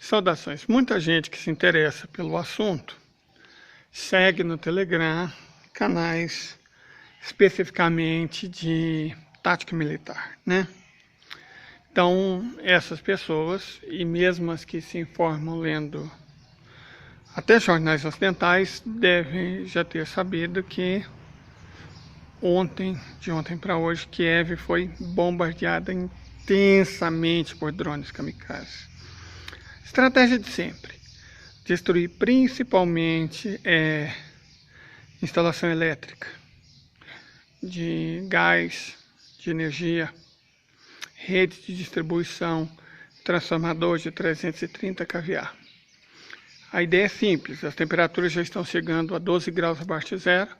Saudações. Muita gente que se interessa pelo assunto segue no Telegram canais especificamente de tática militar, né? Então, essas pessoas, e mesmo as que se informam lendo até jornais ocidentais, devem já ter sabido que de ontem para hoje, Kiev foi bombardeada intensamente por drones kamikazes. Estratégia de sempre: destruir principalmente instalação elétrica, de gás, de energia, rede de distribuição, transformador de 330 kVA. A ideia é simples: as temperaturas já estão chegando a 12 graus abaixo de zero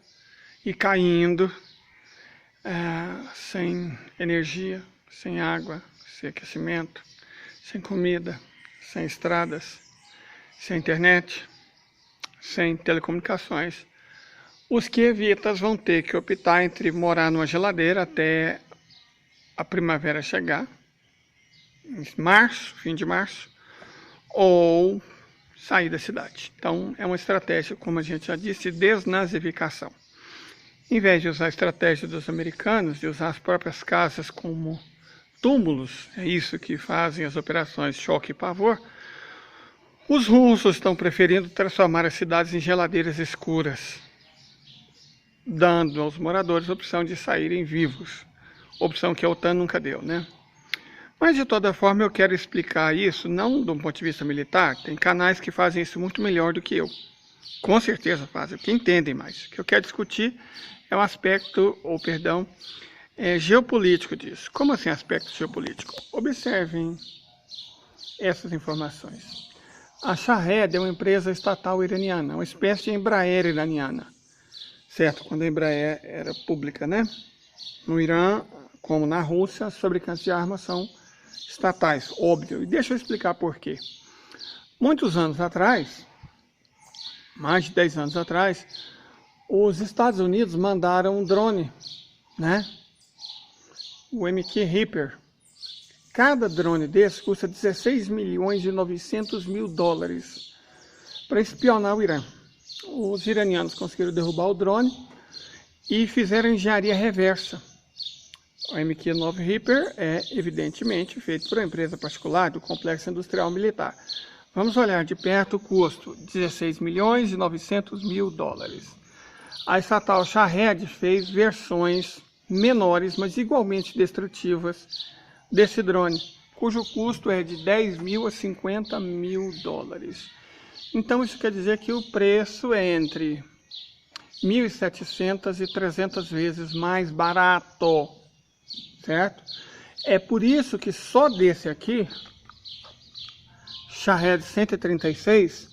e caindo sem energia, sem água, sem aquecimento, sem comida, sem estradas, sem internet, sem telecomunicações. Os kievitas vão ter que optar entre morar numa geladeira até a primavera chegar, em março, fim de março, ou sair da cidade. Então é uma estratégia, como a gente já disse, de desnazificação. Em vez de usar a estratégia dos americanos, de usar as próprias casas como túmulos, é isso que fazem as operações choque e pavor, os russos estão preferindo transformar as cidades em geladeiras escuras, dando aos moradores a opção de saírem vivos, opção que a OTAN nunca deu, né? Mas de toda forma eu quero explicar isso, não de um ponto de vista militar. Tem canais que fazem isso muito melhor do que eu, com certeza fazem, que entendem mais. O que eu quero discutir é um aspecto, geopolítico disso. Como assim aspecto geopolítico? Observem essas informações. A Shahed é uma empresa estatal iraniana, uma espécie de Embraer iraniana, certo? Quando a Embraer era pública, né? No Irã, como na Rússia, os fabricantes de armas são estatais, óbvio. E deixa eu explicar por quê. Muitos anos atrás, mais de 10 anos atrás, os Estados Unidos mandaram um drone, né? O MQ Reaper. Cada drone desse custa 16 milhões e 900 mil dólares para espionar o Irã. Os iranianos conseguiram derrubar o drone e fizeram engenharia reversa. O MQ-9 Reaper é evidentemente feito por uma empresa particular do Complexo Industrial Militar. Vamos olhar de perto o custo: 16 milhões e 900 mil dólares. A estatal Shahed fez versões menores, mas igualmente destrutivas, desse drone, cujo custo é de 10 mil a 50 mil dólares. Então isso quer dizer que o preço é entre 1.700 e 300 vezes mais barato, certo? É por isso que só desse aqui, Shahed 136,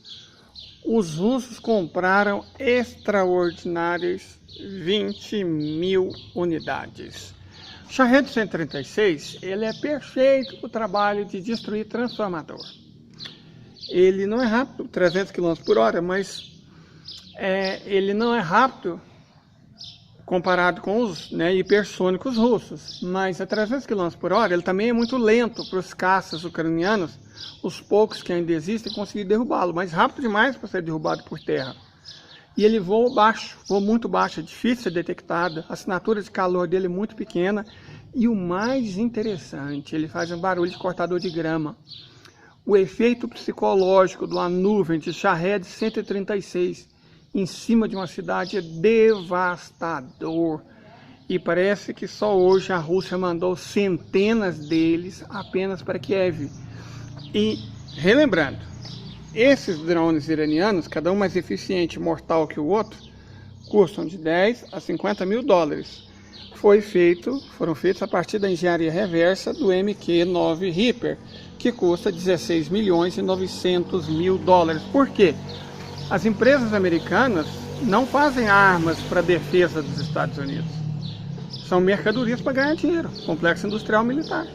os russos compraram extraordinárias 20 mil unidades. O Shahed 136, ele é perfeito para o trabalho de destruir transformador. Ele não é rápido, 300 km por hora, mas ele não é rápido comparado com os hipersônicos russos. Mas a 300 km por hora ele também é muito lento para os caças ucranianos, os poucos que ainda existem, conseguir derrubá-lo, mas rápido demais para ser derrubado por terra. E ele voa baixo, voa muito baixo, é difícil de ser detectado, a assinatura de calor dele é muito pequena, e o mais interessante, ele faz um barulho de cortador de grama. O efeito psicológico de uma nuvem de Shahed 136 em cima de uma cidade é devastador. E parece que só hoje a Rússia mandou centenas deles apenas para Kiev. E, relembrando, esses drones iranianos, cada um mais eficiente e mortal que o outro, custam de 10 a 50 mil dólares. Foram feitos a partir da engenharia reversa do MQ-9 Reaper, que custa 16 milhões e 900 mil dólares. Por quê? As empresas americanas não fazem armas para a defesa dos Estados Unidos. São mercadorias para ganhar dinheiro, complexo industrial militar.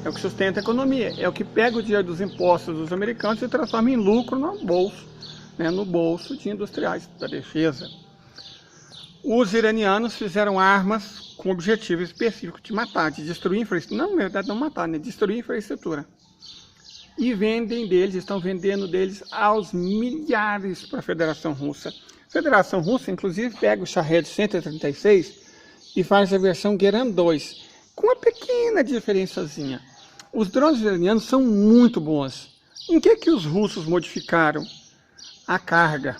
É o que sustenta a economia, é o que pega o dinheiro dos impostos dos americanos e transforma em lucro no bolso de industriais da defesa. Os iranianos fizeram armas com o objetivo específico de matar, de destruir infraestrutura. Não, na verdade, não matar, né? Destruir infraestrutura. e estão vendendo deles aos milhares para a Federação Russa. A Federação Russa, inclusive, pega o Shahed 136 e faz a versão Geran 2, com uma pequena diferençazinha. Os drones iranianos são muito bons. Em que os russos modificaram? A carga.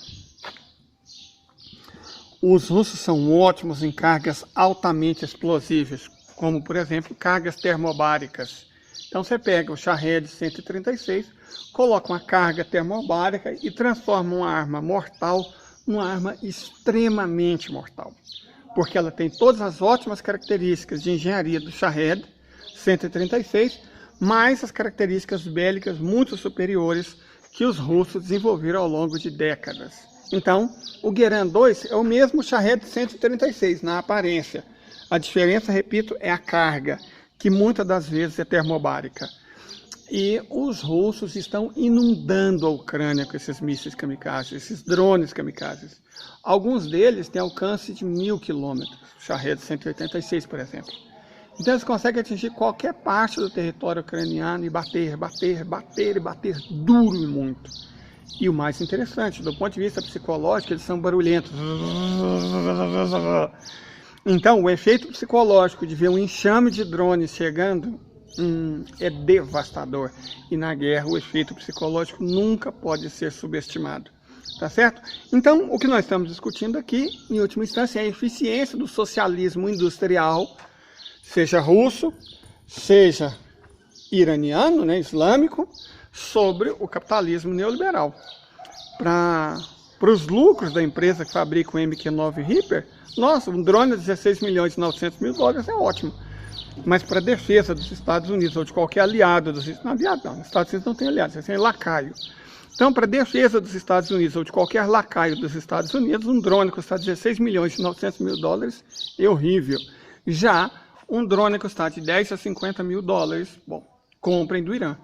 Os russos são ótimos em cargas altamente explosíveis, como, por exemplo, cargas termobáricas. Então você pega o Shahed 136, coloca uma carga termobárica e transforma uma arma mortal numa arma extremamente mortal. Porque ela tem todas as ótimas características de engenharia do Shahed 136, mais as características bélicas muito superiores que os russos desenvolveram ao longo de décadas. Então, o Geran 2 é o mesmo Shahed 136 na aparência. A diferença, repito, é a carga, que muitas das vezes é termobárica. E os russos estão inundando a Ucrânia com esses mísseis kamikazes, esses drones kamikazes. Alguns deles têm alcance de 1.000 quilômetros, Shahed 186, por exemplo. Então eles conseguem atingir qualquer parte do território ucraniano e bater duro e muito. E o mais interessante, do ponto de vista psicológico, eles são barulhentos. Então, o efeito psicológico de ver um enxame de drones chegando é devastador. E na guerra, o efeito psicológico nunca pode ser subestimado. Tá certo? Então, o que nós estamos discutindo aqui, em última instância, é a eficiência do socialismo industrial, seja russo, seja iraniano, né, islâmico, sobre o capitalismo neoliberal. Para os lucros da empresa que fabrica o MQ-9 Reaper, nossa, um drone de 16 milhões e 900 mil dólares é ótimo. Mas para a defesa dos Estados Unidos ou de qualquer aliado dos Estados Unidos, não, os Estados Unidos não tem aliados, eles têm lacaio. Então, para a defesa dos Estados Unidos ou de qualquer lacaio dos Estados Unidos, um drone custar 16 milhões e 900 mil dólares é horrível. Já um drone custar de 10 a 50 mil dólares, bom, comprem do Irã,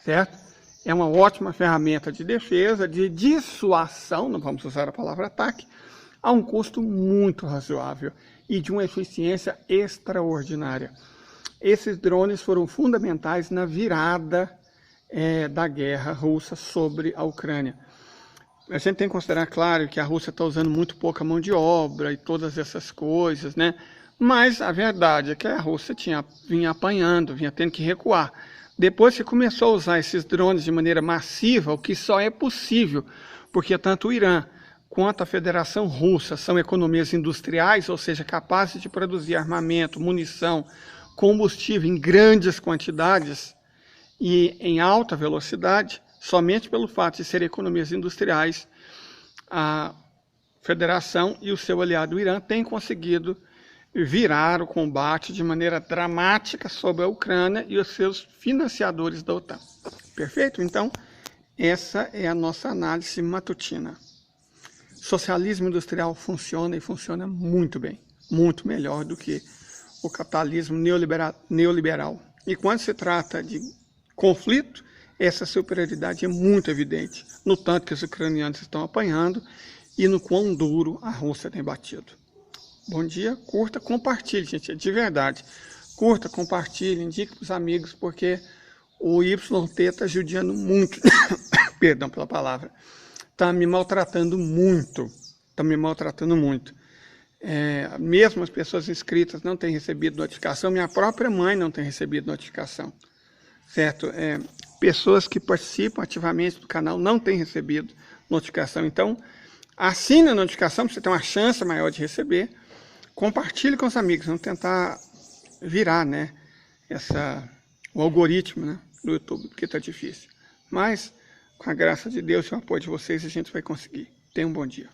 certo? É uma ótima ferramenta de defesa, de dissuasão, não vamos usar a palavra ataque, a um custo muito razoável e de uma eficiência extraordinária. Esses drones foram fundamentais na virada da guerra russa sobre a Ucrânia. A gente tem que considerar, claro, que a Rússia está usando muito pouca mão de obra e todas essas coisas, né? Mas a verdade é que a Rússia vinha apanhando, vinha tendo que recuar. Depois que começou a usar esses drones de maneira massiva, o que só é possível, porque tanto o Irã quanto a Federação Russa são economias industriais, ou seja, capazes de produzir armamento, munição, combustível em grandes quantidades e em alta velocidade, somente pelo fato de serem economias industriais, a Federação e o seu aliado o Irã têm conseguido virar o combate de maneira dramática sobre a Ucrânia e os seus financiadores da OTAN. Perfeito? Então, essa é a nossa análise matutina. Socialismo industrial funciona e funciona muito bem, muito melhor do que o capitalismo neoliberal. E quando se trata de conflito, essa superioridade é muito evidente, no tanto que os ucranianos estão apanhando e no quão duro a Rússia tem batido. Bom dia, curta, compartilhe, gente, de verdade. Curta, compartilhe, indique para os amigos, porque o YT está judiando muito, perdão pela palavra, está me maltratando muito, mesmo as pessoas inscritas não têm recebido notificação, minha própria mãe não tem recebido notificação, certo? Pessoas que participam ativamente do canal não têm recebido notificação, então assine a notificação para você ter uma chance maior de receber. Compartilhe com os amigos, vamos tentar virar, né, o algoritmo, né, do YouTube, porque está difícil. Mas, com a graça de Deus e o apoio de vocês, a gente vai conseguir. Tenha um bom dia.